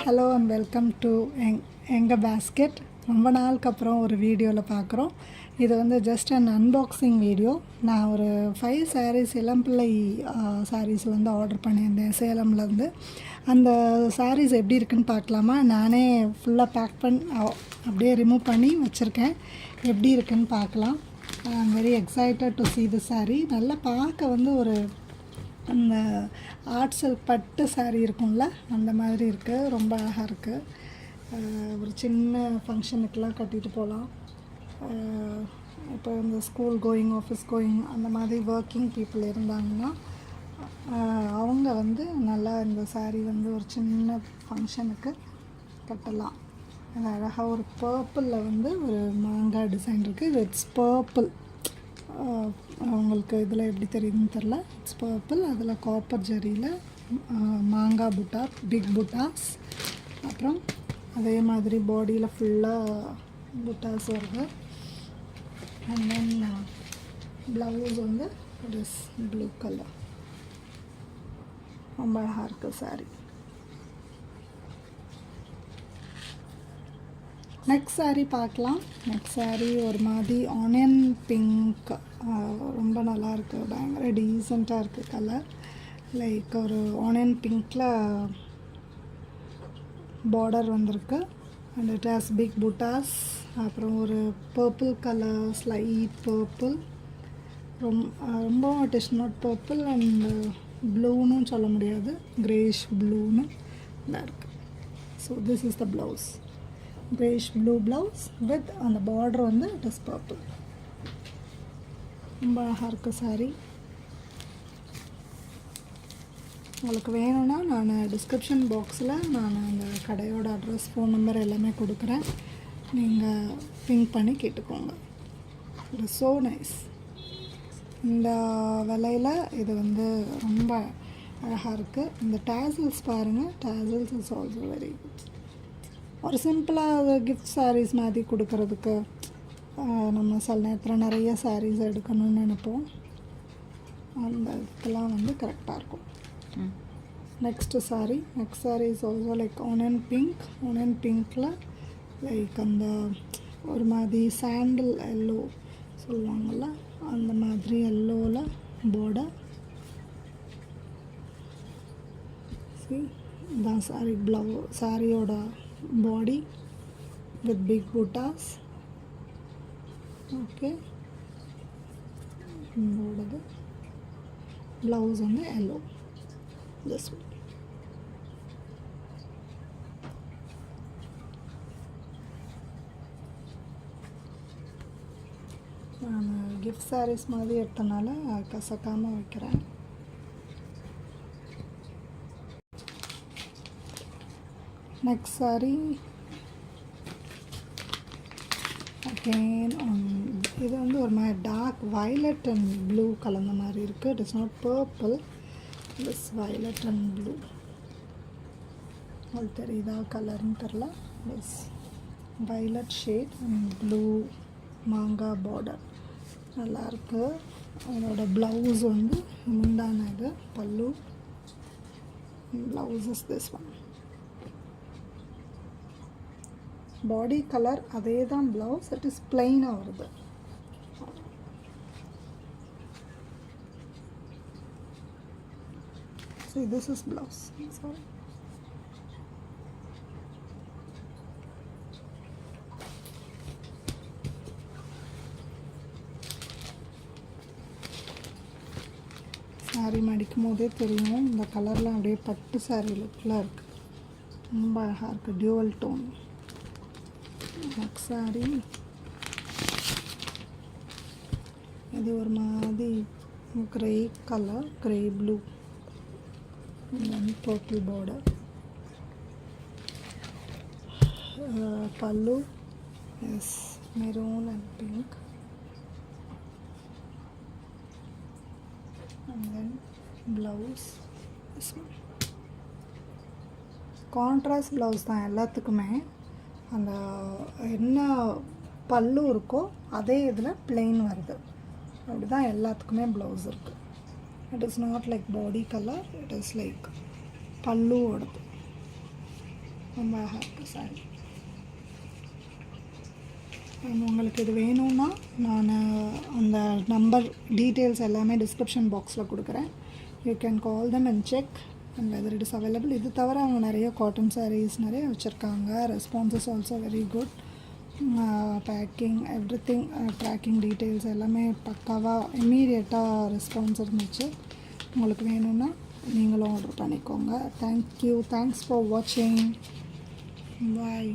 Hello and welcome to எங்கள் basket. ரொம்ப நாளுக்கு அப்புறம் ஒரு வீடியோவில் பார்க்குறோம். இது வந்து ஜஸ்ட் அன் அன்பாக்சிங் வீடியோ. நான் ஒரு 5 சாரீஸ் இளம்பிள்ளை சாரீஸ் வந்து ஆர்டர் பண்ணியிருந்தேன் சேலம்லேருந்து. அந்த சாரீஸ் எப்படி இருக்குன்னு பார்க்கலாமா? நானே ஃபுல்லாக பேக் அப்படியே ரிமூவ் பண்ணி வச்சுருக்கேன். எப்படி இருக்குன்னு பார்க்கலாம். I am very excited to see the saree. நல்லா பார்க்க வந்து ஒரு அந்த ஆர்ட் சில்க் பட்டு சாரீ இருக்கும்ல, அந்த மாதிரி இருக்குது. ரொம்ப அழகாக இருக்குது. ஒரு சின்ன ஃபங்க்ஷனுக்கெலாம் கட்டிட்டு போகலாம். இப்போ இந்த ஸ்கூல் கோயிங், ஆஃபீஸ் கோயிங் அந்த மாதிரி ஒர்க்கிங் பீப்புள் இருந்தாங்கன்னா அவங்க வந்து நல்லா இந்த சாரீ வந்து ஒரு சின்ன ஃபங்க்ஷனுக்கு கட்டலாம். அது அழகாக ஒரு பர்பிளில் வந்து ஒரு மாங்காய் டிசைன் இருக்குது. It's purple. அவங்களுக்கு இதில் எப்படி தெரியுதுன்னு தெரில. It's purple. அதில் காப்பர் ஜரியில் மாங்காய் புட்டா, பிக் புட்டாஸ். அப்புறம் அதே மாதிரி பாடியில் ஃபுல்லாக புட்டாஸ் வருது. அண்ட் தென் ப்ளவுஸ் வந்து இட் இஸ் ப்ளூ கலர். ரொம்ப அழகாக இருக்குது சாரீ. நெக்ஸ்ட் சாரீ பார்க்கலாம். நெக்ஸ்ட் சாரீ ஒரு மாதிரி ஆனியன் பிங்க். ரொம்ப நல்லாயிருக்கு. பயங்கர டீசெண்டாக இருக்குது கலர். லைக் ஒரு ஆனியன் பிங்க்கில் பார்டர் வந்திருக்கு. And it has big buttas. அப்புறம் ஒரு பர்பிள் கலர், ஸ்லைட் பர்பிள். ரொம்ப it is not purple and ப்ளூன்னு சொல்ல முடியாது, கிரேஷ் ப்ளூன்னு நல்லா இருக்குது. So this is the blouse. Greyish blue blouse with அந்த பார்டர் வந்து இட் இஸ் பர்பிள். ரொம்ப அழகாக இருக்குது சாரீ. உங்களுக்கு வேணும்னா நான் டிஸ்கிரிப்ஷன் பாக்ஸில் நான் அந்த கடையோட அட்ரஸ், ஃபோன் நம்பர் எல்லாமே கொடுக்குறேன். நீங்கள் பிங்க் பண்ணி கேட்டுக்கோங்க. It is so nice. இந்த விலையில் இது வந்து ரொம்ப அழகாக இருக்குது. இந்த டேசல்ஸ் பாருங்கள். Tassels is also very good. ஒரு சிம்பிளாக கிஃப்ட் சாரீஸ் மாதிரி கொடுக்கறதுக்கு நம்ம சில நேரத்தில் நிறைய சாரீஸ் எடுக்கணும்னு நினைப்போம். அந்த இதுக்கெல்லாம் வந்து கரெக்டாக இருக்கும். Next sari. Next sari is also like onion pink. Onion பிங்க்கில் லைக் அந்த ஒரு மாதிரி சாண்டில் எல்லோ சொல்லுவாங்கள்ல, அந்த மாதிரி எல்லோவில் பார்டர். இதான் சாரீ ப்ளவு. சாரியோட body with big buttas. Okay, blouse on the yellow, this one. நான் கிஃப்ட் சாரீஸ் மாதிரி எடுத்தனால கசக்காமல் வைக்கிறேன். நெக்ஸ்ட் சாரீ அகெயின் இது வந்து ஒரு மாதிரி டார்க் வயலட் அண்ட் ப்ளூ கலந்த மாதிரி இருக்குது. It is not purple, it is violet and blue. அது தெரியுதா கலர்னு தெரில. Is violet shade and blue மாங்காய் பார்டர். நல்லாயிருக்கு. அதோட ப்ளவுஸ் வந்து முந்தான இது பல்லு. Blouse is this one. Body colour அதே தான் ப்ளவுஸ். இட் இஸ் பிளெயினாக வருது. So this is blouse. Sorry, sari மடிக்கும் போதே தெரியும் இந்த கலர்லாம் அப்படியே பட்டு சாரீ லுக்கில் இருக்குது. ரொம்ப அழகாக இருக்குது. Dual tone. நெக்ஸ்ட் சாரீ இது ஒரு மாதிரி grey colour, grey blue, purple border. பல்லு is maroon and pink. And then blouse this one. Contrast blouse தான் எல்லாத்துக்குமே. அந்த என்ன பல்லு இருக்கோ அதே இதில் பிளெயின் வருது. அப்படி தான் எல்லாத்துக்குமே ப்ளவுஸ் இருக்குது. It is not like body colour, it is like பல்லுவோடது. ரொம்ப அழகாக இருக்குது சாரி. உங்களுக்கு இது வேணும்னா நான் அந்த நம்பர் டீட்டெயில்ஸ் எல்லாமே டிஸ்கிரிப்ஷன் பாக்ஸில் கொடுக்குறேன். You can call them and check and whether it is available. இது தவிர அவங்க நிறைய காட்டன் சாரீஸ் நிறைய வச்சுருக்காங்க. Responses also very good. Packing everything tracking details எல்லாமே பக்காவாக இம்மீடியட்டாக ரெஸ்பான்ஸ் இருந்துச்சு. உங்களுக்கு வேணும்னா நீங்களும் ஆர்டர் பண்ணிக்கோங்க. தேங்க்யூ. தேங்க்ஸ் ஃபார் வாட்சிங். பாய்.